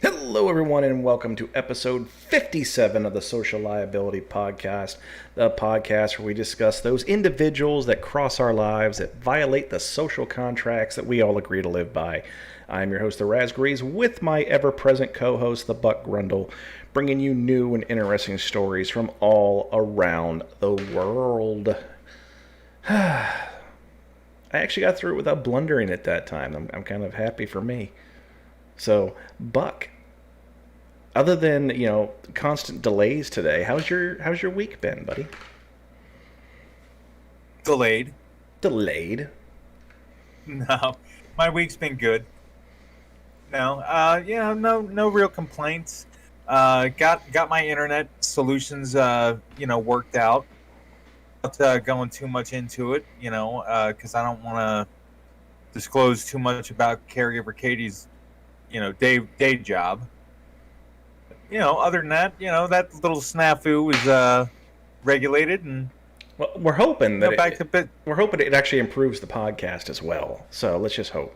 Hello, everyone, and welcome to episode 57 of the Social Liability Podcast, the podcast where we discuss those individuals that cross our lives, that violate the social contracts that we all agree to live by. I'm your host, the Raspberries, with my ever-present co-host, the Buck Grundle, bringing you new and interesting stories from all around the world. I actually got through it without blundering at that time. I'm kind of happy for me. So, Buck, other than, constant delays today, how's your week been, buddy? Delayed. No, my week's been good. No real complaints. Got my internet solutions, worked out. Not going too much into it, because I don't want to disclose too much about caregiver Katie's, day job. Other than that, that little snafu is regulated, and well, we're hoping that we're hoping it actually improves the podcast as well. So let's just hope.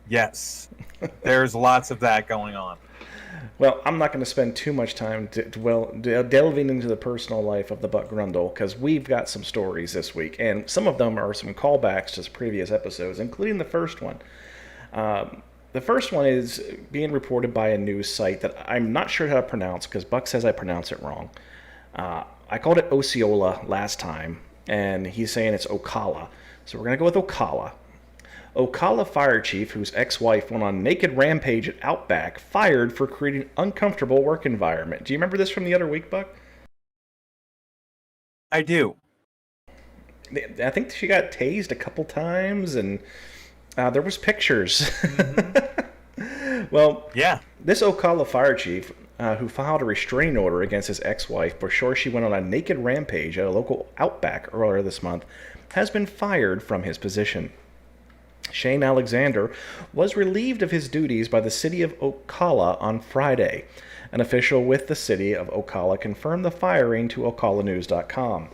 Yes, there's lots of that going on. Well, I'm not going to spend too much time delving into the personal life of the Buck Grundle, because we've got some stories this week, and some of them are some callbacks to previous episodes, including the first one. The first one is being reported by a news site that I'm not sure how to pronounce, because Buck says I pronounce it wrong. I called it Osceola last time, and he's saying it's Ocala. So we're going to go with Ocala. Ocala fire chief, whose ex-wife went on naked rampage at Outback, fired for creating an uncomfortable work environment. Do you remember this from the other week, Buck? I do. I think she got tased a couple times, and there was pictures. Mm-hmm. Well, yeah. This Ocala fire chief, who filed a restraining order against his ex-wife before she went on a naked rampage at a local Outback earlier this month, has been fired from his position. Shane Alexander was relieved of his duties by the city of Ocala on Friday. An official with the city of Ocala confirmed the firing to OcalaNews.com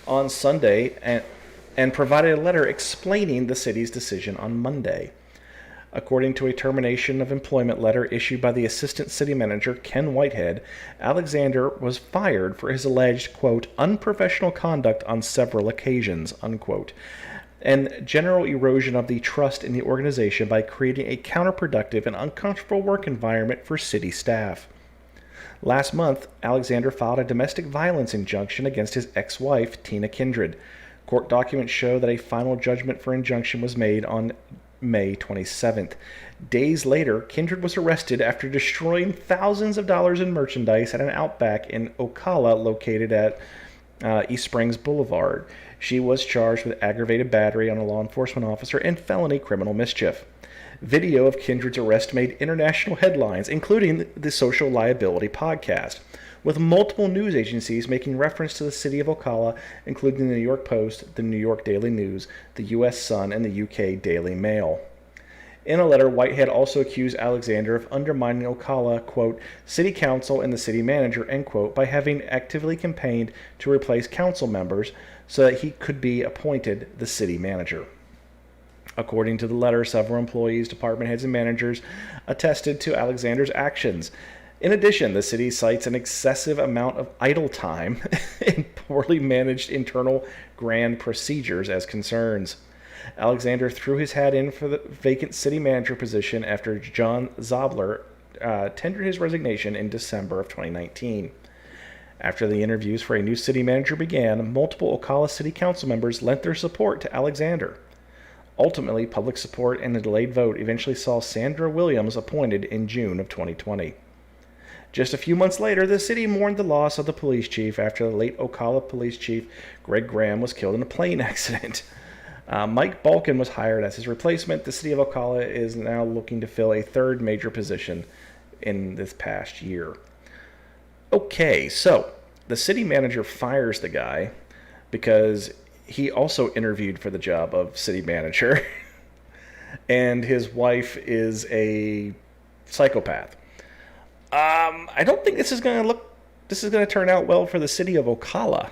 on Sunday and provided a letter explaining the city's decision on Monday. According to a termination of employment letter issued by the assistant city manager, Ken Whitehead, Alexander was fired for his alleged, quote, unprofessional conduct on several occasions, unquote, and general erosion of the trust in the organization by creating a counterproductive and uncomfortable work environment for city staff. Last month, Alexander filed a domestic violence injunction against his ex-wife, Tina Kindred. Court documents show that a final judgment for injunction was made on May 27th. Days later, Kindred was arrested after destroying thousands of dollars in merchandise at an Outback in Ocala located at East Springs Boulevard. She was charged with aggravated battery on a law enforcement officer and felony criminal mischief. Video of Kindred's arrest made international headlines, including the Social Liability Podcast, with multiple news agencies making reference to the city of Ocala, including the New York Post, the New York Daily News, the U.S. Sun, and the UK Daily Mail. In a letter, Whitehead also accused Alexander of undermining Ocala, quote, city council and the city manager, end quote, by having actively campaigned to replace council members so that he could be appointed the city manager. According to the letter, several employees, department heads, and managers attested to Alexander's actions. In addition, the city cites an excessive amount of idle time and poorly managed internal grand procedures as concerns. Alexander threw his hat in for the vacant city manager position after John Zobler tendered his resignation in December of 2019. After the interviews for a new city manager began, multiple Ocala City Council members lent their support to Alexander. Ultimately, public support and a delayed vote eventually saw Sandra Williams appointed in June of 2020. Just a few months later, the city mourned the loss of the police chief after the late Ocala police chief Greg Graham was killed in a plane accident. Mike Balkin was hired as his replacement. The city of Ocala is now looking to fill a third major position in this past year. Okay, so the city manager fires the guy because he also interviewed for the job of city manager, and his wife is a psychopath. I don't think this is going to turn out well for the city of Ocala.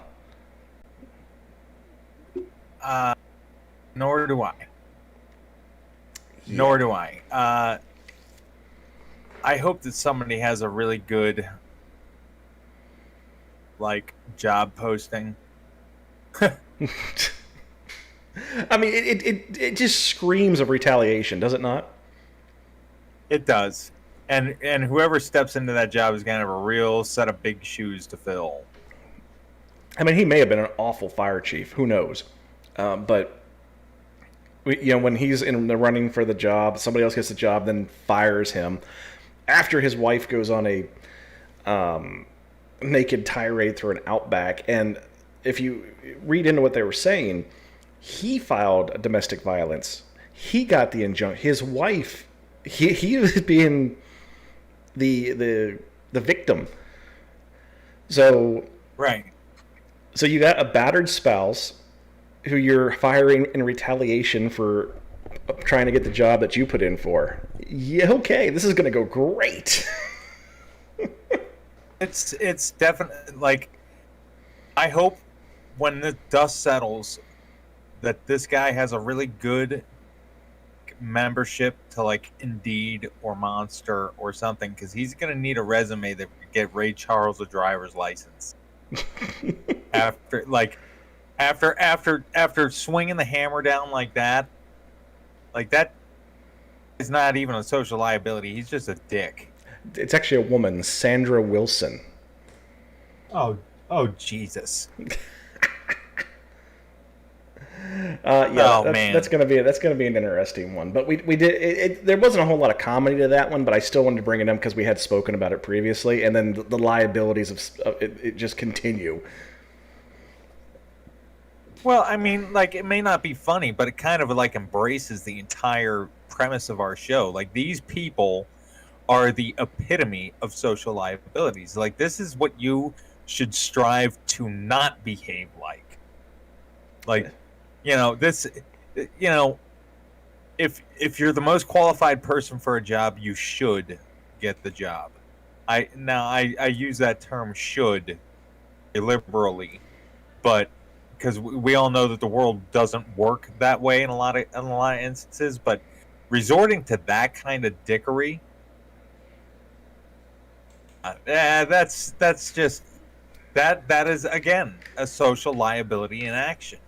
Nor do I. Yeah. Nor do I. I hope that somebody has a really good, job posting. I mean, it just screams of retaliation, does it not? It does. And whoever steps into that job is going to have a real set of big shoes to fill. I mean, he may have been an awful fire chief. Who knows? But when he's in the running for the job, somebody else gets the job, then fires him after his wife goes on a naked tirade through an Outback. And if you read into what they were saying, he filed domestic violence. He got the injunction. His wife, he was being the victim. So right. So you got a battered spouse who you're firing in retaliation for trying to get the job that you put in for. Yeah, okay, this is going to go great. It's definitely, I hope when the dust settles that this guy has a really good membership to Indeed or Monster or something, because he's going to need a resume that could get Ray Charles a driver's license. after swinging the hammer down like that is not even a social liability. He's just a dick. It's actually a woman, Sandra Wilson. Oh Jesus. That's gonna be an interesting one. But we did there wasn't a whole lot of comedy to that one, but I still wanted to bring it up because we had spoken about it previously, and then the liabilities of it just continue. Well, I mean, it may not be funny, but it kind of embraces the entire premise of our show. These people are the epitome of social liabilities. This is what you should strive to not behave like. If you're the most qualified person for a job, you should get the job. I use that term "should" liberally, but because we all know that the world doesn't work that way in a lot of instances. But resorting to that kind of dickery, that's just that is again a social liability in action.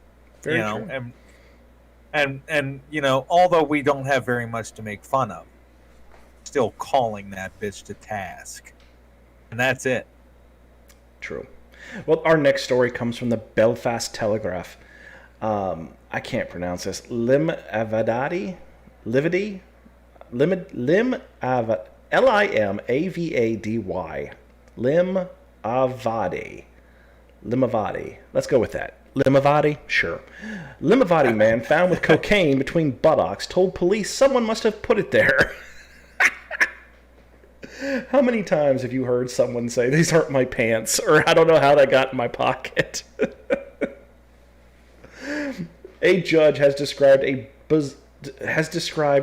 Very true. And although we don't have very much to make fun of, still calling that bitch to task, and that's it. True. Well, our next story comes from the Belfast Telegraph. I can't pronounce this. Limavady, Livady, Limavady, Limavady. Let's go with that. Limavady? Sure. Limavady man found with cocaine between buttocks told police someone must have put it there. How many times have you heard someone say, "These aren't my pants," or "I don't know how they got in my pocket"? A judge has described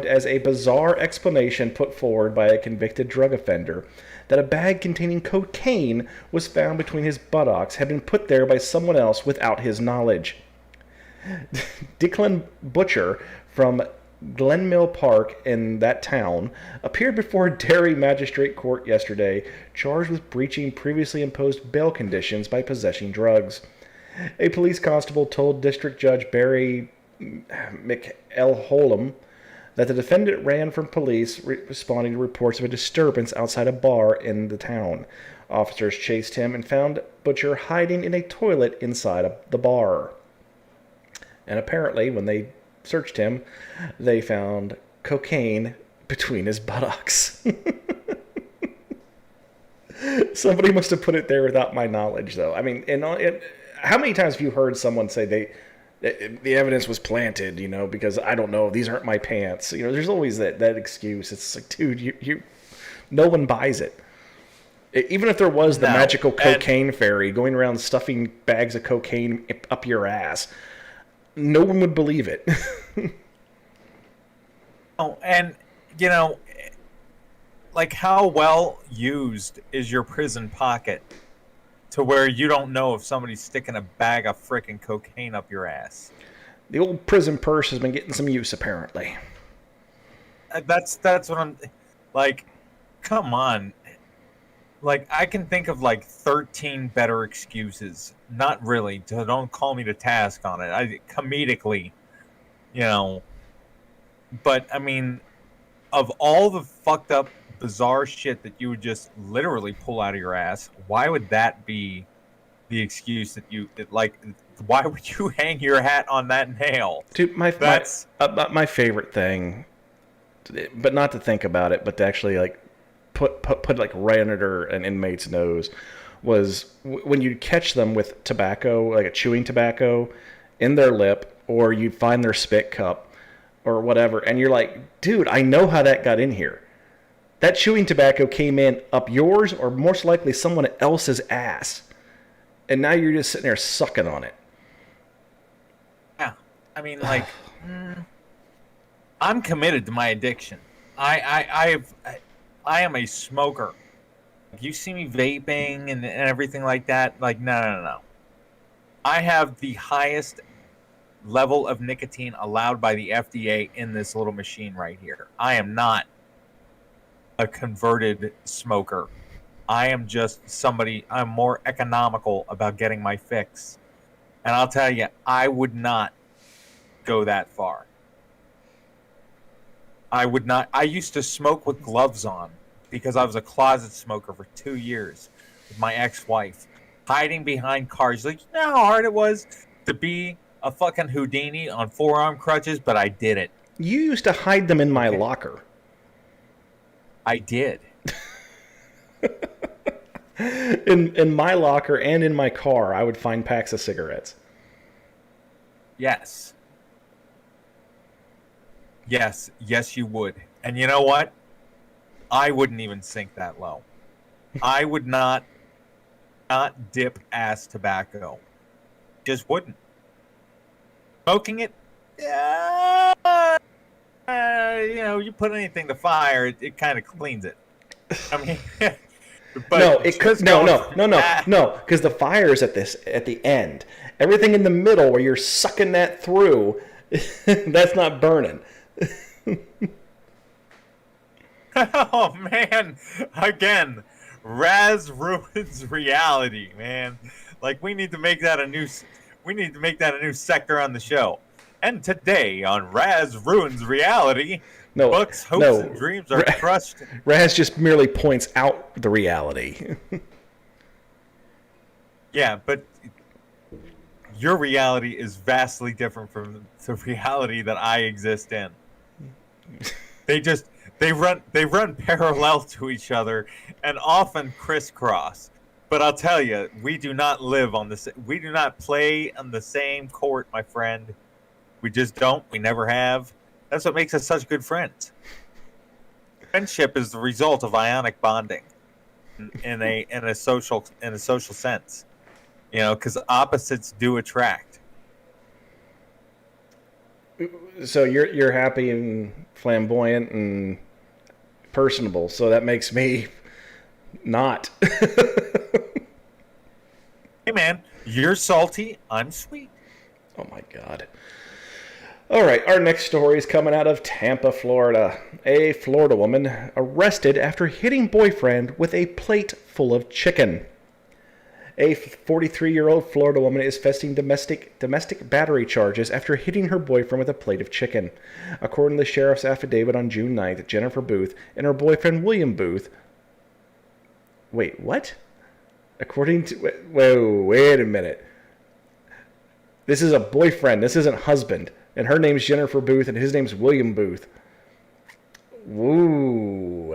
as a bizarre explanation put forward by a convicted drug offender that a bag containing cocaine was found between his buttocks had been put there by someone else without his knowledge. Declan Butcher from Glenmill Park in that town appeared before Derry Magistrate Court yesterday, charged with breaching previously imposed bail conditions by possessing drugs. A police constable told District Judge Barry McElholm that the defendant ran from police responding to reports of a disturbance outside a bar in the town. Officers chased him and found Butcher hiding in a toilet inside the bar. And apparently, when they searched him, they found cocaine between his buttocks. Somebody must have put it there without my knowledge, though. I mean, how many times have you heard someone say the evidence was planted, because I don't know, these aren't my pants. There's always that excuse. It's like, dude, you no one buys it. Even if there was the magical cocaine fairy going around stuffing bags of cocaine up your ass, no one would believe it. Oh, and how well used is your prison pocket to where you don't know if somebody's sticking a bag of frickin' cocaine up your ass? The old prison purse has been getting some use, apparently. That's what I'm... Like, come on. Like, I can think of, 13 better excuses. Not really. Don't call me to task on it. Comedically, But, I mean, of all the fucked up, bizarre shit that you would just literally pull out of your ass, why would that be the excuse why would you hang your hat on that nail? Dude, my favorite thing, but not to think about it, but to actually, put right under an inmate's nose, was when you'd catch them with tobacco, like a chewing tobacco, in their lip, or you'd find their spit cup, or whatever, and you're like, dude, I know how that got in here. That chewing tobacco came in up yours, or most likely someone else's ass, and now you're just sitting there sucking on it. Yeah, I mean, I'm committed to my addiction. I am a smoker. You see me vaping and everything like that. No. I have the highest level of nicotine allowed by the FDA in this little machine right here. I am not a converted smoker. I am just I'm more economical about getting my fix. And I'll tell you, I would not go that far. I would not. I used to smoke with gloves on because I was a closet smoker for 2 years with my ex-wife, hiding behind cars. You know how hard it was to be a fucking Houdini on forearm crutches, but I did it. You used to hide them in my locker. I did. In my locker and in my car, I would find packs of cigarettes. Yes, you would. And you know what? I wouldn't even sink that low. I would not dip ass tobacco. Just wouldn't. Smoking it, you put anything to fire, it kind of cleans it. I mean, but because the fire is at the end. Everything in the middle where you're sucking that through, that's not burning. Oh man! Again, Raz ruins reality, man. We need to make that a new sector on the show. And today on Raz ruins reality, books, hopes, and dreams are crushed. Raz just merely points out the reality. Yeah, but your reality is vastly different from the reality that I exist in. They run parallel to each other and often crisscross. But I'll tell you, we do not play on the same court, my friend. We just don't. We never have. That's what makes us such good friends. Friendship is the result of ionic bonding in a social sense. Because opposites do attract. So you're happy and flamboyant and personable. So that makes me not. Hey man, you're salty, I'm sweet. Oh my God. All right, our next story is coming out of Tampa, Florida. A Florida woman arrested after hitting boyfriend with a plate full of chicken. A 43-year-old Florida woman is facing domestic battery charges after hitting her boyfriend with a plate of chicken. According to the sheriff's affidavit on June 9th, Jennifer Booth and her boyfriend William Booth... Wait, what? According to... Whoa, wait a minute. This is a boyfriend. This isn't husband. And her name's Jennifer Booth and his name's William Booth. Woo.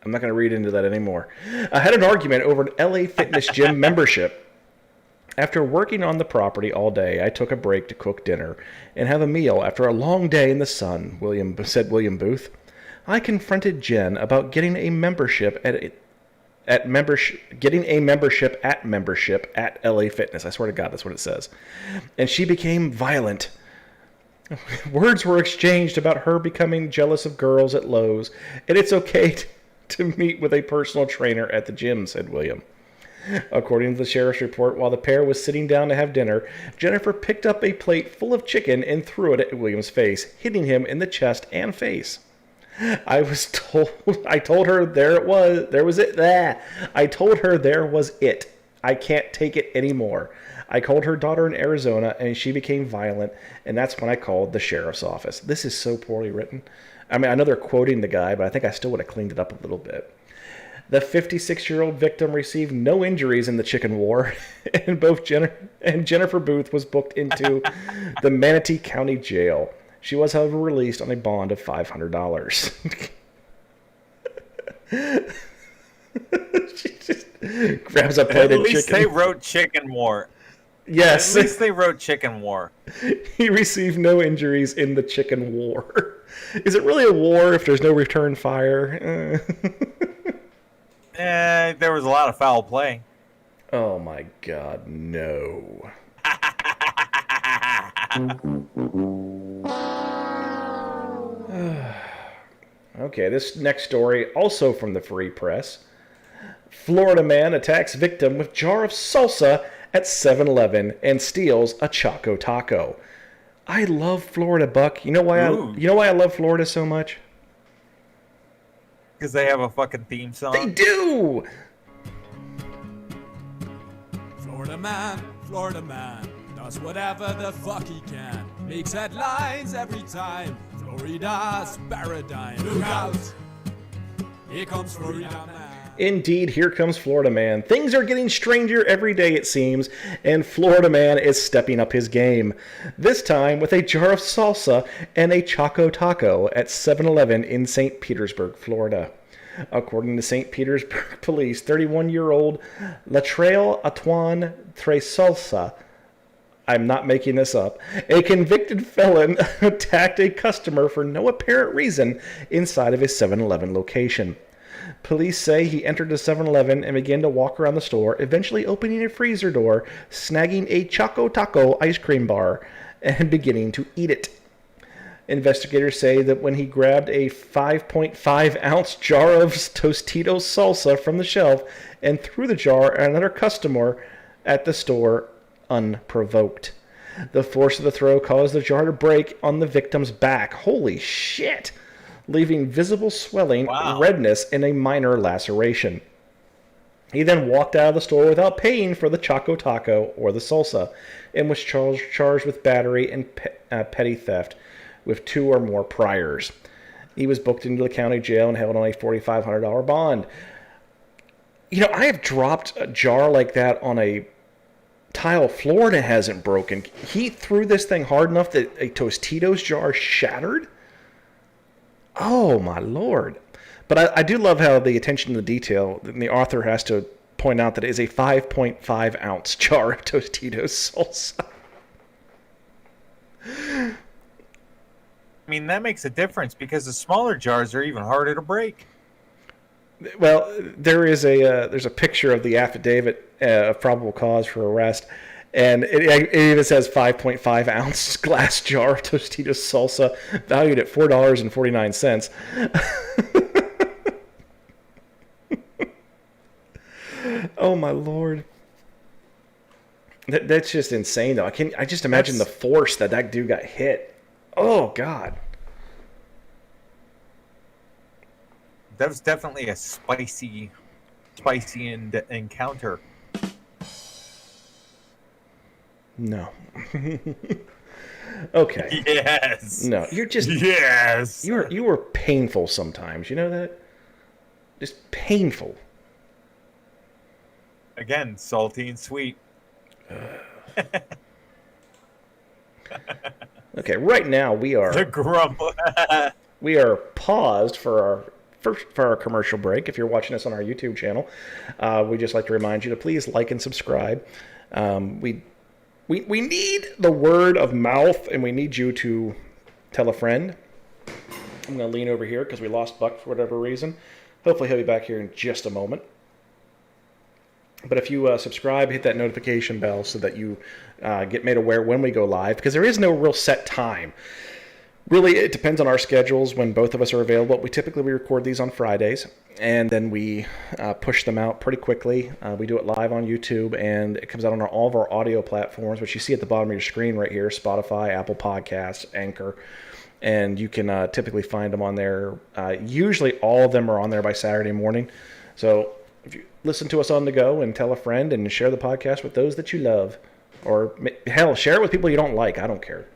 I'm not going to read into that anymore. I had an argument over an LA Fitness gym membership. After working on the property all day, I took a break to cook dinner and have a meal after a long day in the sun, said William Booth. I confronted Jen about getting a membership at LA Fitness. I swear to God, that's what it says. And she became violent. Words were exchanged about her becoming jealous of girls at Lowe's, and it's okay to meet with a personal trainer at the gym, said William. According to the sheriff's report, while the pair was sitting down to have dinner, Jennifer picked up a plate full of chicken and threw it at William's face, hitting him in the chest and face. I told her there was it. I told her there was it. I can't take it anymore. I called her daughter in Arizona, and she became violent, and that's when I called the sheriff's office. This is so poorly written. I mean, I know they're quoting the guy, but I think I still would have cleaned it up a little bit. The 56-year-old victim received no injuries in the chicken war, and both Jennifer Booth was booked into the Manatee County Jail. She was, however, released on a bond of $500. She just grabs a plate of chicken. At least they wrote chicken war. Yes. At least they wrote chicken war. He received no injuries in the chicken war. Is it really a war if there's no return fire? There was a lot of foul play. Oh my God, no. Okay, this next story, also from the Free Press. Florida man attacks victim with jar of salsa at 7-Eleven and steals a Choco Taco. I love Florida, Buck. You know why I love Florida so much? Because they have a fucking theme song. They do! Florida man, does whatever the fuck he can. Makes headlines every time. Florida's paradigm. Look out! Here comes Florida man. Indeed, here comes Florida man. Things are getting stranger every day, it seems, and Florida man is stepping up his game. This time with a jar of salsa and a Choco Taco at 7-Eleven in St. Petersburg, Florida. According to St. Petersburg police, 31-year-old Latrell Antoine Salsa, I'm not making this up, a convicted felon attacked a customer for no apparent reason inside of a 7-Eleven location. Police say he entered the 7-Eleven and began to walk around the store, eventually opening a freezer door, snagging a Choco Taco ice cream bar, and beginning to eat it. Investigators say that when he grabbed a 5.5-ounce jar of Tostitos salsa from the shelf and threw the jar at another customer at the store unprovoked. The force of the throw caused the jar to break on the victim's back. Holy shit! Leaving visible swelling, redness, and a minor laceration. He then walked out of the store without paying for the Choco Taco or the salsa, and was charged with battery and petty theft with 2 or more priors. He was booked into the county jail and held on a $4,500 bond. You know, I have dropped a jar like that on a tile Florida hasn't broken. He threw this thing hard enough that a Tostitos jar shattered? Oh, my Lord. But I do love how the attention to the detail, the author has to point out that it is a 5.5-ounce jar of Tostitos salsa. I mean, that makes a difference because the smaller jars are even harder to break. Well, there's a picture of the affidavit of probable cause for arrest, and it even says 5.5-ounce glass jar of Tostitos salsa valued at $4.49. Oh my Lord. That's just insane, though. I just imagine the force that dude got hit. Oh, God. That was definitely a spicy encounter. No. Okay. Yes. No, you're just... Yes. You were painful sometimes. You know that? Just painful. Again, salty and sweet. Okay, right now we are... The grumble. We are paused for our commercial break. If you're watching us on our YouTube channel, we'd just like to remind you to please like and subscribe. We need the word of mouth, and we need you to tell a friend. I'm going to lean over here because we lost Buck for whatever reason. Hopefully he'll be back here in just a moment. But if you subscribe, hit that notification bell so that you get made aware when we go live, because there is no real set time. Really, it depends on our schedules when both of us are available. We typically record these on Fridays, and then we push them out pretty quickly. We do it live on YouTube, and it comes out on all of our audio platforms, which you see at the bottom of your screen right here, Spotify, Apple Podcasts, Anchor. And you can typically find them on there. Usually all of them are on there by Saturday morning. So if you listen to us on the go and tell a friend and share the podcast with those that you love. Or, hell, share it with people you don't like. I don't care.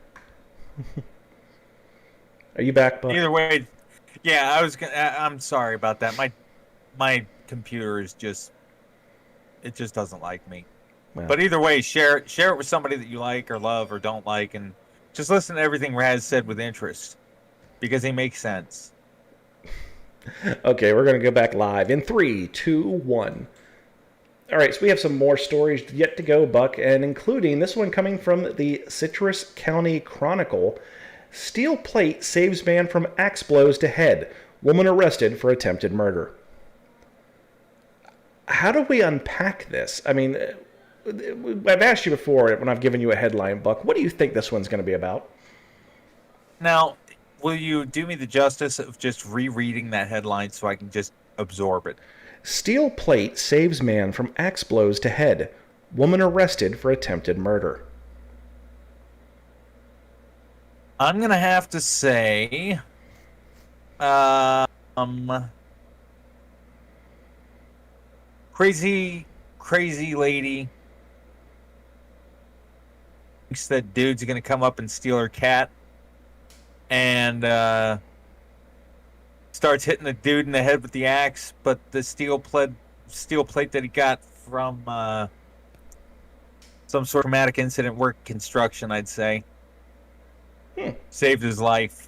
Are you back, Buck? Either way, yeah, I'm sorry about that. My computer is just doesn't like me. Well, but either way, share it with somebody that you like or love or don't like, and just listen to everything Raz said with interest, because he makes sense. Okay, we're going to go back live in 3, 2, 1. All right, so we have some more stories yet to go, Buck, and including this one coming from the Citrus County Chronicle. Steel plate saves man from axe blows to head. Woman arrested for attempted murder. How do we unpack this? I mean, I've asked you before when I've given you a headline, Buck. What do you think this one's going to be about? Now, will you do me the justice of just rereading that headline so I can just absorb it? Steel plate saves man from axe blows to head. Woman arrested for attempted murder. I'm going to have to say, crazy lady thinks that dude's going to come up and steal her cat, and starts hitting the dude in the head with the axe, but the steel plate that he got from some sort of traumatic incident, work construction, I'd say. Saved his life.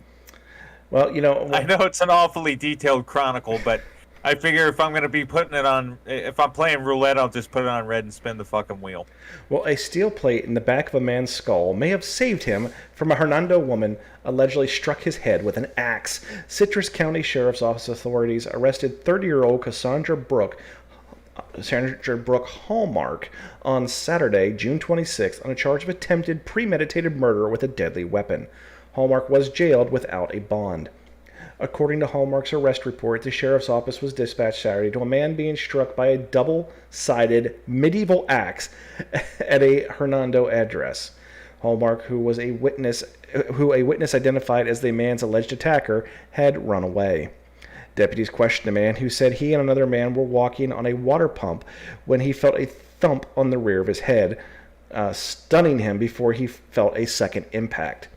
Well, you know, I know it's an awfully detailed chronicle, but I figure if I'm going to be putting it on, if I'm playing roulette, I'll just put it on red and spin the fucking wheel. Well, a steel plate in the back of a man's skull may have saved him from a Hernando woman allegedly struck his head with an axe. Citrus County Sheriff's Office authorities arrested 30-year-old Cassandra Brooke Hallmark on Saturday, June 26th, on a charge of attempted premeditated murder with a deadly weapon. Hallmark was jailed without a bond. According to Hallmark's arrest report, the sheriff's office was dispatched Saturday to a man being struck by a double-sided medieval axe at a Hernando address. Hallmark, who a witness identified as the man's alleged attacker, had run away. Deputies questioned a man who said he and another man were walking on a water pump when he felt a thump on the rear of his head, stunning him before he felt a second impact.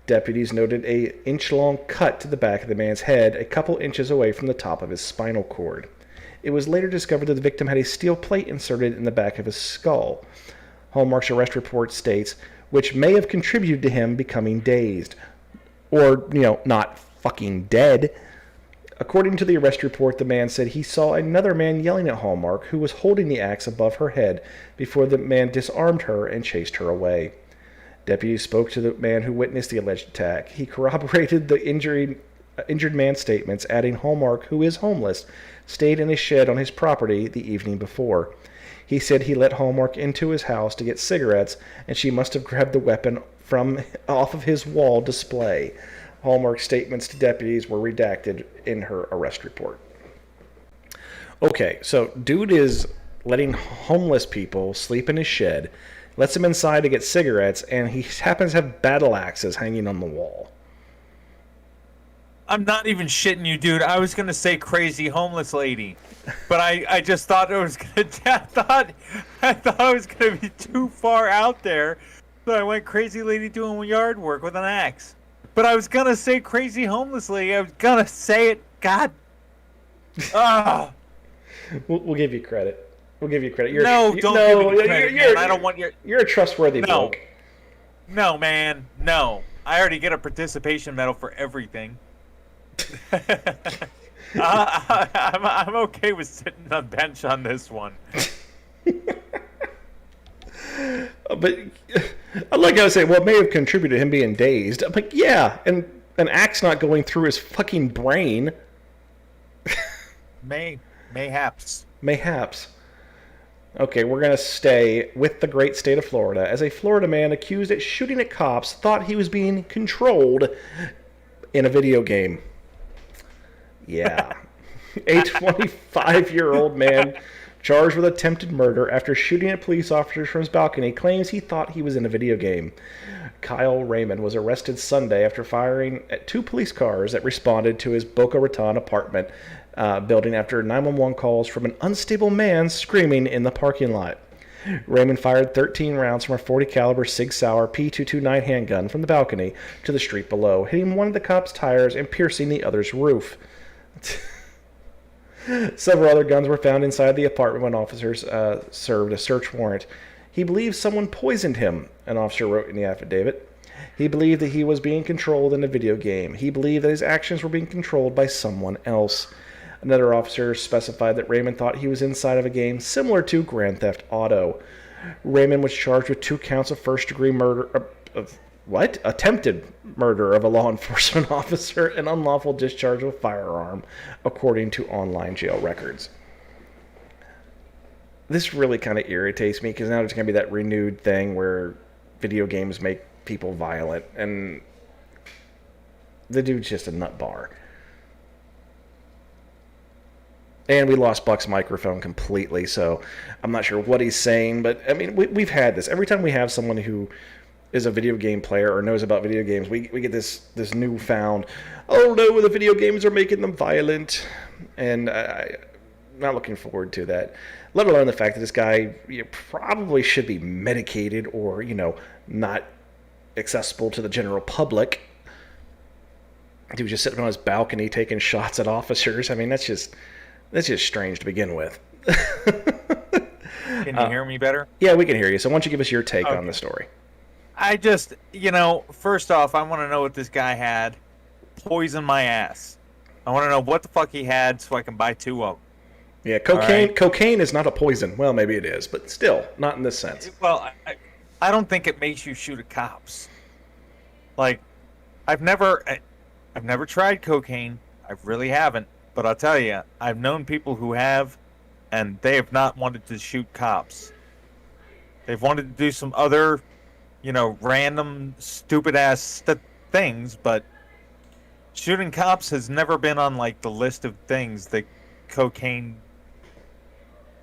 Deputies noted an inch-long cut to the back of the man's head, a couple inches away from the top of his spinal cord. It was later discovered that the victim had a steel plate inserted in the back of his skull. Hallmark's arrest report states, which may have contributed to him becoming dazed. Or, not fucking dead. According to the arrest report, the man said he saw another man yelling at Hallmark, who was holding the axe above her head, before the man disarmed her and chased her away. Deputies spoke to the man who witnessed the alleged attack. He corroborated the injured man's statements, adding Hallmark, who is homeless, stayed in a shed on his property the evening before. He said he let Hallmark into his house to get cigarettes, and she must have grabbed the weapon from off of his wall display. Hallmark's statements to deputies were redacted in her arrest report. Okay, so dude is letting homeless people sleep in his shed, lets them inside to get cigarettes, and he happens to have battle axes hanging on the wall. I'm not even shitting you, dude. I was gonna say crazy homeless lady, but I just thought it was gonna. I thought it was gonna be too far out there, so I went crazy lady doing yard work with an axe. But I was gonna say crazy homeless lady. I was gonna say it. God. We'll give you credit. We'll give you credit. Don't give me credit, man. I don't want your... You're a trustworthy bloke. No, man. No. I already get a participation medal for everything. I'm okay with sitting on a bench on this one. But, like I was saying, what may have contributed to him being dazed. I'm like, yeah, and an axe not going through his fucking brain. Mayhaps. Okay, we're going to stay with the great state of Florida, as a Florida man accused at shooting at cops thought he was being controlled in a video game. Yeah. A 25-year-old man charged with attempted murder after shooting at police officers from his balcony claims he thought he was in a video game. Kyle Raymond was arrested Sunday after firing at 2 police cars that responded to his Boca Raton apartment building after 911 calls from an unstable man screaming in the parking lot. Raymond fired 13 rounds from a .40 caliber Sig Sauer P229 handgun from the balcony to the street below, hitting one of the cops' tires and piercing the other's roof. Several other guns were found inside the apartment when officers served a search warrant. He believes someone poisoned him, an officer wrote in the affidavit. He believed that he was being controlled in a video game. He believed that his actions were being controlled by someone else. Another officer specified that Raymond thought he was inside of a game similar to Grand Theft Auto. Raymond was charged with 2 counts of first-degree murder attempted murder of a law enforcement officer and unlawful discharge of a firearm, according to online jail records. This really kind of irritates me because now there's going to be that renewed thing where video games make people violent, and the dude's just a nut bar. And we lost Buck's microphone completely, so I'm not sure what he's saying. But, I mean, we've had this. Every time we have someone who is a video game player or knows about video games, we get this newfound, oh no, the video games are making them violent. And I'm not looking forward to that. Let alone the fact that this guy probably should be medicated or, not accessible to the general public. He was just sitting on his balcony taking shots at officers. I mean, that's just strange to begin with. Can you hear me better? Yeah, we can hear you. So why don't you give us your take on the story? I just, first off, I want to know what this guy had. Poison my ass. I want to know what the fuck he had so I can buy 2 of them. Yeah, cocaine is not a poison. Well, maybe it is, but still, not in this sense. Well, I don't think it makes you shoot at cops. Like, I've never tried cocaine. I really haven't. But I'll tell you, I've known people who have, and they have not wanted to shoot cops. They've wanted to do some other, random, stupid-ass things, but shooting cops has never been on, the list of things that cocaine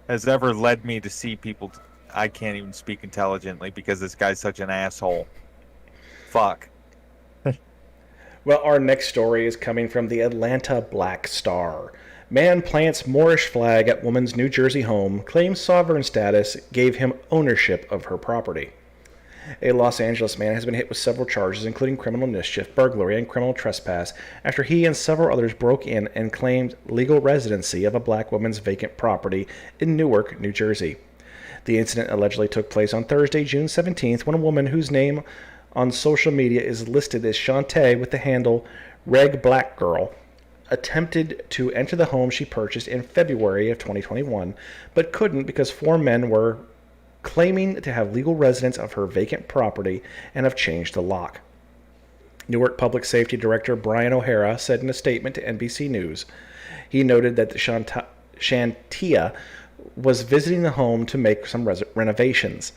has ever led me to see people. I can't even speak intelligently because this guy's such an asshole. Fuck. Well, our next story is coming from the Atlanta Black Star. Man plants Moorish flag at woman's New Jersey home, claims sovereign status gave him ownership of her property. A Los Angeles man has been hit with several charges, including criminal mischief, burglary, and criminal trespass, after he and several others broke in and claimed legal residency of a black woman's vacant property in Newark, New Jersey. The incident allegedly took place on Thursday, June 17th, when a woman whose name on social media is listed as Shantae with the handle Reg Black Girl attempted to enter the home she purchased in February of 2021, but couldn't because 4 men were claiming to have legal residence of her vacant property and have changed the lock. Newark Public Safety Director Brian O'Hara said in a statement to NBC News. He noted that Shantia was visiting the home to make some renovations.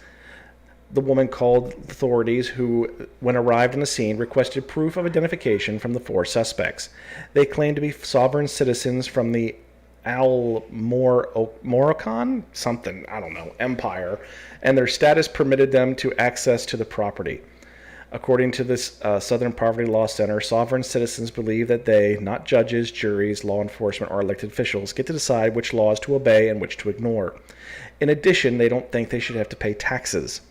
The woman called authorities who, when arrived on the scene, requested proof of identification from the 4 suspects. They claimed to be sovereign citizens from the Moroccan empire, and their status permitted them to access to the property. According to this Southern Poverty Law Center, sovereign citizens believe that they, not judges, juries, law enforcement, or elected officials, get to decide which laws to obey and which to ignore. In addition, they don't think they should have to pay taxes.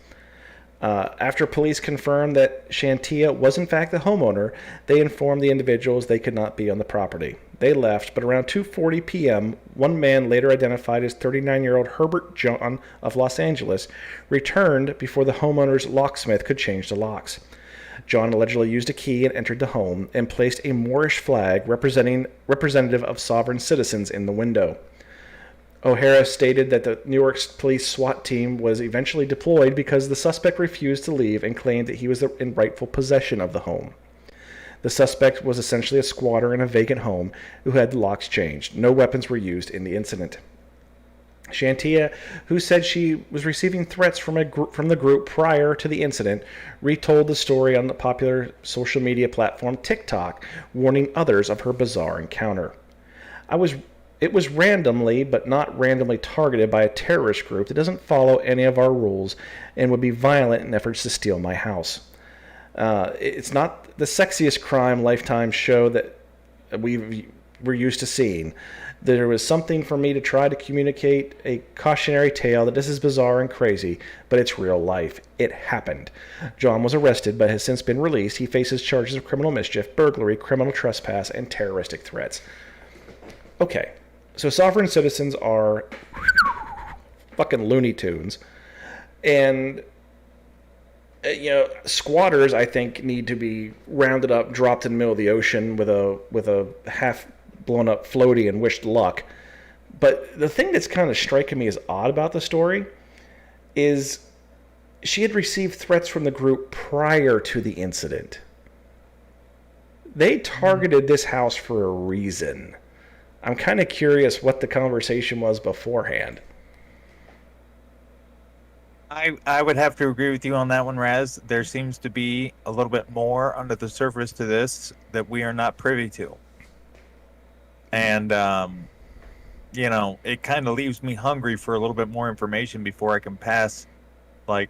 After police confirmed that Shantia was in fact the homeowner, they informed the individuals they could not be on the property. They left, but around 2:40 p.m., one man, later identified as 39-year-old Herbert John of Los Angeles, returned before the homeowner's locksmith could change the locks. John allegedly used a key and entered the home and placed a Moorish flag representative of sovereign citizens in the window. O'Hara stated that the Newark police SWAT team was eventually deployed because the suspect refused to leave and claimed that he was in rightful possession of the home. The suspect was essentially a squatter in a vacant home who had the locks changed. No weapons were used in the incident. Shantia, who said she was receiving threats from the group prior to the incident, retold the story on the popular social media platform TikTok, warning others of her bizarre encounter. It was randomly, but not randomly targeted by a terrorist group that doesn't follow any of our rules and would be violent in efforts to steal my house. It's not the sexiest crime Lifetime show that we're used to seeing. There was something for me to try to communicate a cautionary tale that this is bizarre and crazy, but it's real life. It happened. John was arrested, but has since been released. He faces charges of criminal mischief, burglary, criminal trespass, and terroristic threats. Okay, so sovereign citizens are fucking Looney Tunes. And, squatters, I think, need to be rounded up, dropped in the middle of the ocean with a half blown up floaty and wished luck. But the thing that's kind of striking me as odd about the story is she had received threats from the group prior to the incident. They targeted this house for a reason. I'm kind of curious what the conversation was beforehand. I would have to agree with you on that one, Raz. There seems to be a little bit more under the surface to this that we are not privy to. And, it kind of leaves me hungry for a little bit more information before I can pass, any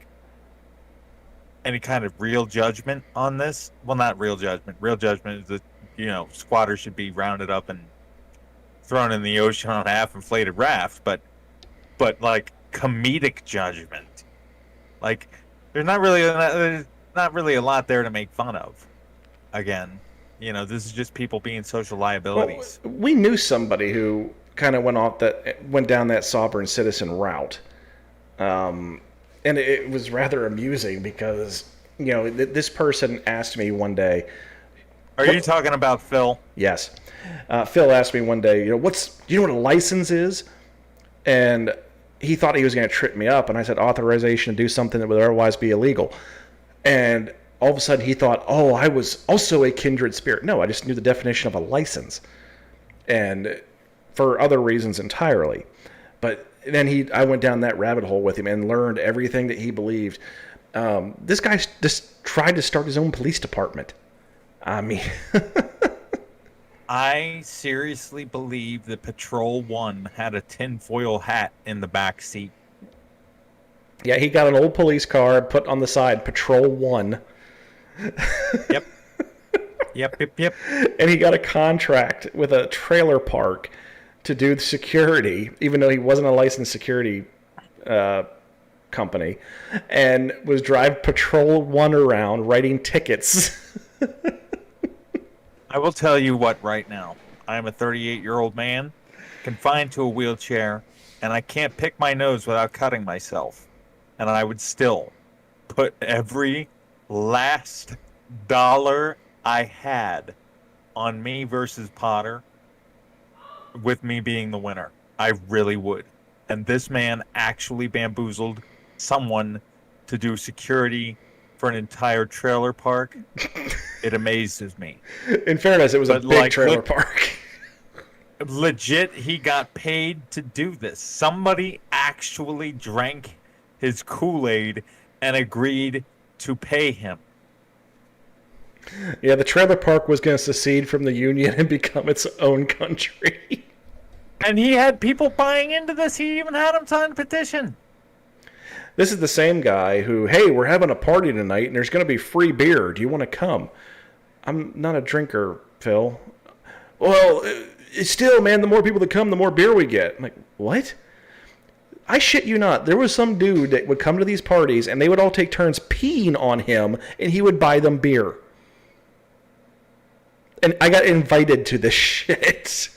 kind of real judgment on this. Well, not real judgment. Real judgment is that, squatters should be rounded up and thrown in the ocean on a half-inflated raft. But comedic judgment. There's not really a lot there to make fun of. Again. This is just people being social liabilities. Well, we knew somebody who kind of went down that sovereign citizen route, and it was rather amusing because this person asked me one day. Are you talking about Phil? Yes, Phil asked me one day. Do you know what a license is? And he thought he was going to trip me up, and I said authorization to do something that would otherwise be illegal, and all of a sudden he thought, oh, I was also a kindred spirit. No, I just knew the definition of a license. And for other reasons entirely. But then I went down that rabbit hole with him and learned everything that he believed. This guy just tried to start his own police department. I mean... I seriously believe that Patrol 1 had a tinfoil hat in the back seat. Yeah, he got an old police car, put on the side, Patrol 1. Yep. Yep. And he got a contract with a trailer park to do the security, even though he wasn't a licensed security company, and was drive Patrol 1 around writing tickets. I will tell you what right now. I am a 38-year-old man, confined to a wheelchair, and I can't pick my nose without cutting myself. And I would still put every last dollar I had on me versus Potter, with me being the winner. I really would. And this man actually bamboozled someone to do security for an entire trailer park. It amazes me. In fairness, it was a big trailer park. Legit, he got paid to do this. Somebody actually drank his Kool-Aid and agreed to pay him. Yeah, the trailer park was going to secede from the Union and become its own country. And he had people buying into this. He even had them sign a petition. This is the same guy who, hey, we're having a party tonight and there's going to be free beer. Do you want to come? I'm not a drinker, Phil. Well, still, man, the more people that come, the more beer we get. I'm like, what? I shit you not. There was some dude that would come to these parties and they would all take turns peeing on him and he would buy them beer. And I got invited to this shit.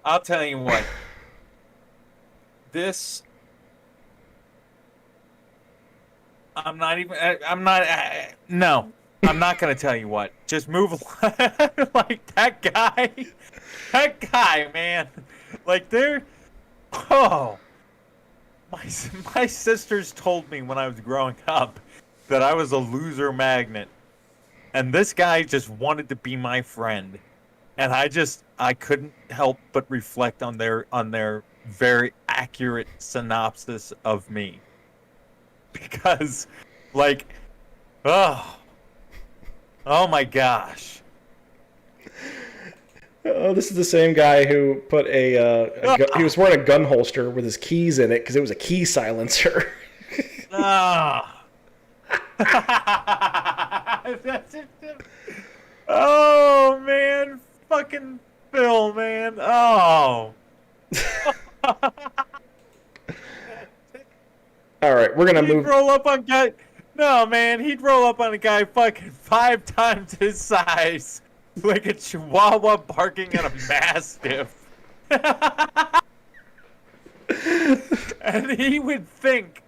I'll tell you what. I'm not going to tell you what. Just move like that guy, man. My sisters told me when I was growing up that I was a loser magnet. And this guy just wanted to be my friend. And I couldn't help but reflect on their very accurate synopsis of me. Because, like, oh my gosh. Oh, this is the same guy who put he was wearing a gun holster with his keys in it because it was a key silencer. Oh, man. Fucking Phil, man. Oh. All right, we're going to move. Roll up on guy. No, man. He'd roll up on a guy fucking 5 times his size. Like a chihuahua barking at a mastiff. And he would think,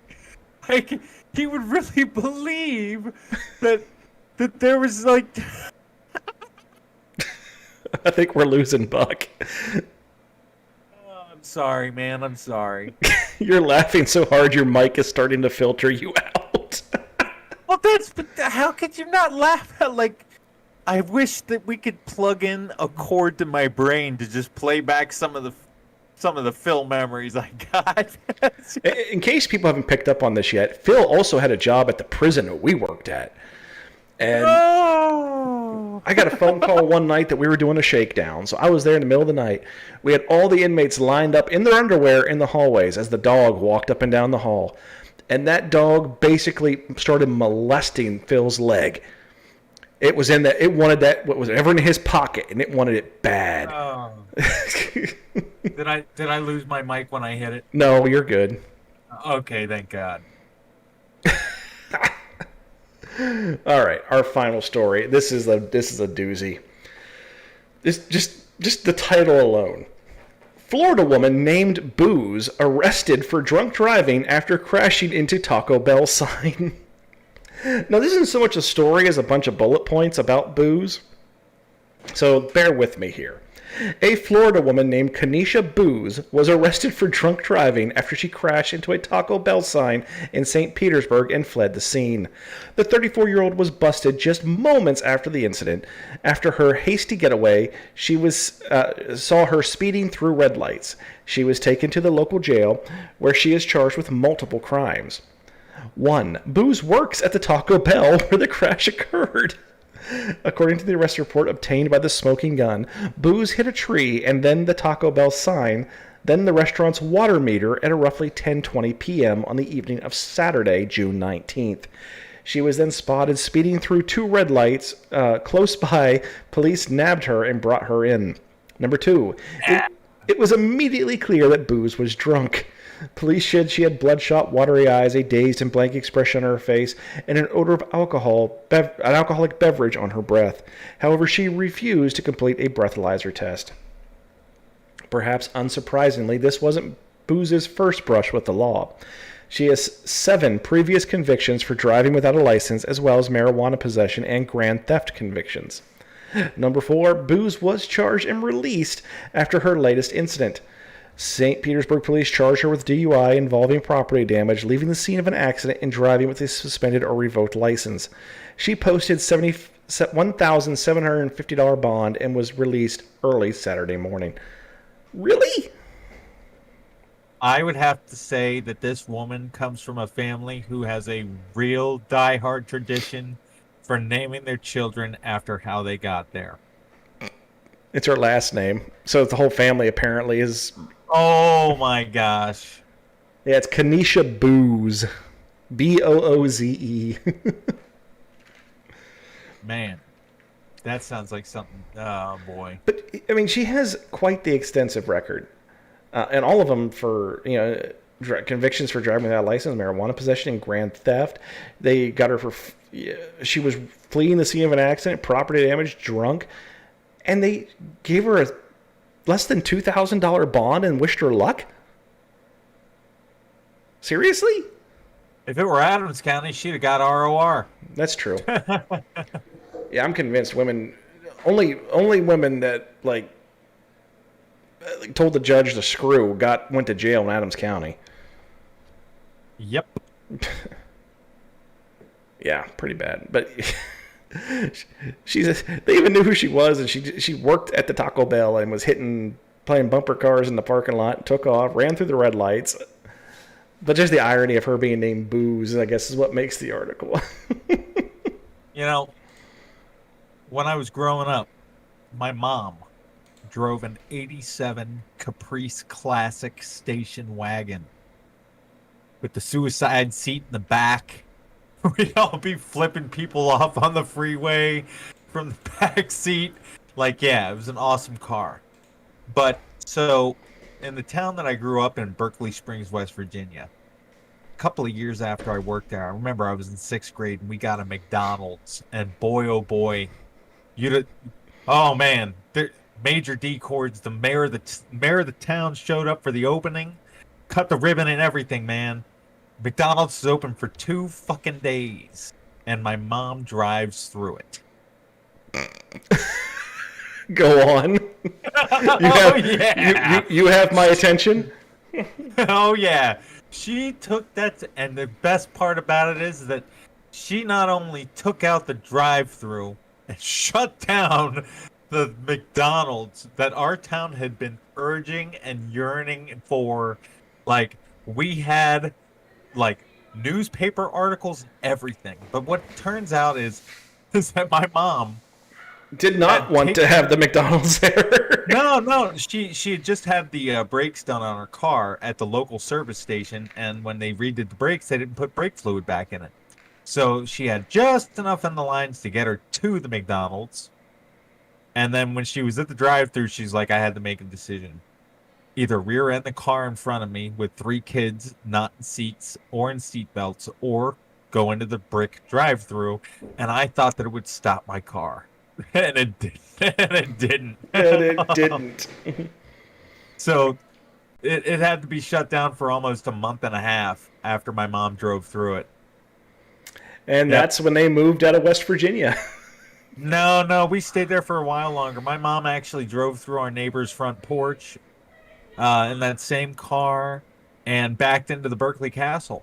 like, he would really believe that there was, like... I think we're losing Buck. Oh, I'm sorry, man. I'm sorry. You're laughing so hard your mic is starting to filter you out. Well, how could you not laugh at, like... I wish that we could plug in a cord to my brain to just play back some of the Phil memories I got. In case people haven't picked up on this yet, Phil also had a job at the prison that we worked at. And I got a phone call one night that we were doing a shakedown. So I was there in the middle of the night. We had all the inmates lined up in their underwear in the hallways as the dog walked up and down the hall. And that dog basically started molesting Phil's leg. It was it wanted that, what was ever in his pocket, and it wanted it bad. Oh. Did I lose my mic when I hit it? No, you're good. Okay, thank God. All right, our final story. This is a doozy. This just the title alone. Florida woman named Booze arrested for drunk driving after crashing into Taco Bell sign. Now, this isn't so much a story as a bunch of bullet points about booze. So bear with me here. A Florida woman named Kanisha Booze was arrested for drunk driving after she crashed into a Taco Bell sign in St. Petersburg and fled the scene. The 34-year-old was busted just moments after the incident. After her hasty getaway, she saw her speeding through red lights. She was taken to the local jail, where she is charged with multiple crimes. 1. Booze works at the Taco Bell where the crash occurred. According to the arrest report obtained by the Smoking Gun, Booze hit a tree and then the Taco Bell sign, then the restaurant's water meter at roughly 10:20 p.m. on the evening of Saturday, June 19th. She was then spotted speeding through 2 red lights. Close by, police nabbed her and brought her in. Number 2. It was immediately clear that Booze was drunk. Police said she had bloodshot, watery eyes, a dazed and blank expression on her face, and an odor of an alcoholic beverage on her breath. However, she refused to complete a breathalyzer test. Perhaps unsurprisingly, this wasn't Booze's first brush with the law. She has 7 previous convictions for driving without a license, as well as marijuana possession and grand theft convictions. Number 4, Booze was charged and released after her latest incident. St. Petersburg police charged her with DUI involving property damage, leaving the scene of an accident, and driving with a suspended or revoked license. She posted $1,750 bond and was released early Saturday morning. Really? I would have to say that this woman comes from a family who has a real diehard tradition for naming their children after how they got there. It's her last name. So the whole family apparently is... Oh my gosh. Yeah, it's Kanisha Booze. Booze. Man, that sounds like something. Oh boy. But, I mean, she has quite the extensive record. And all of them for, convictions for driving without a license, marijuana possession, and grand theft. They got her for... She was fleeing the scene of an accident, property damage, drunk. And they gave her a less than $2,000 bond and wished her luck? Seriously? If it were Adams County, she'd have got ROR. That's true. Yeah, I'm convinced women, only women that told the judge to screw went to jail in Adams County. Yep. Yeah, pretty bad. But They even knew who she was, and she worked at the Taco Bell and was playing bumper cars in the parking lot, took off, ran through the red lights. But just the irony of her being named Booze, I guess, is what makes the article. When I was growing up, my mom drove an 87 Caprice Classic station wagon with the suicide seat in the back. We'd all be flipping people off on the freeway from the back seat. It was an awesome car. But so in the town that I grew up in, Berkeley Springs, West Virginia, a couple of years after I worked there, I remember I was in 6th grade and we got a McDonald's, and boy, oh boy, Major D chords, the mayor of the town showed up for the opening, cut the ribbon and everything, man. McDonald's is open for 2 fucking days, and my mom drives through it. Go on. You have my attention. Oh yeah, she took that, and the best part about it is that she not only took out the drive-through and shut down the McDonald's that our town had been urging and yearning for. We had newspaper articles and everything. But what turns out is that my mom did not want to have the McDonald's there. No. She had just had the brakes done on her car at the local service station, and when they redid the brakes, they didn't put brake fluid back in it. So she had just enough in the lines to get her to the McDonald's. And then when she was at the drive-thru, she's like, I had to make a decision. Either rear end the car in front of me with 3 kids not in seats or in seat belts, or go into the brick drive-thru. And I thought that it would stop my car. And it didn't. And it didn't. So it had to be shut down for almost a month and a half after my mom drove through it. And that's when they moved out of West Virginia. No, we stayed there for a while longer. My mom actually drove through our neighbor's front porch in that same car and backed into the Berkeley Castle.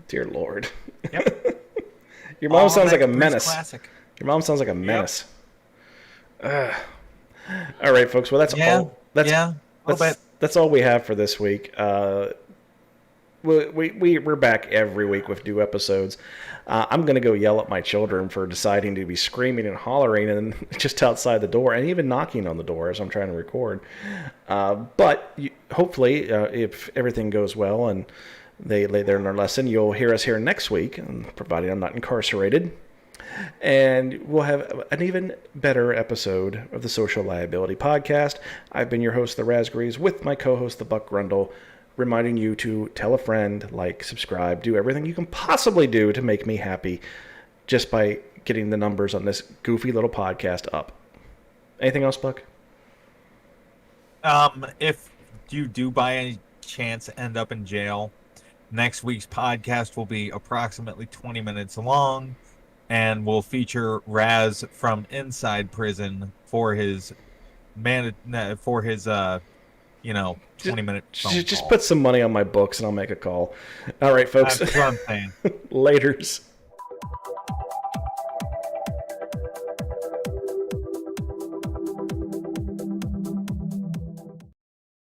Dear Lord. Yep. Your mom sounds like a menace. Classic. Your mom sounds like a menace. Yep. All right, folks. Well, that's all. That's all we have for this week. We're back every week with new episodes. I'm going to go yell at my children for deciding to be screaming and hollering and just outside the door, and even knocking on the door as I'm trying to record. But hopefully, if everything goes well and they learn their lesson, you'll hear us here next week, provided I'm not incarcerated. And we'll have an even better episode of the Social Liability Podcast. I've been your host, The Raspberries, with my co-host, The Buck Grundle, reminding you to tell a friend, subscribe, do everything you can possibly do to make me happy just by getting the numbers on this goofy little podcast up. Anything else, Buck? If you do by any chance end up in jail, next week's podcast will be approximately 20 minutes long, and will feature Raz from inside prison for his 20-minute phone just call. Put some money on my books and I'll make a call. All right, folks. That's what I'm saying. Laters.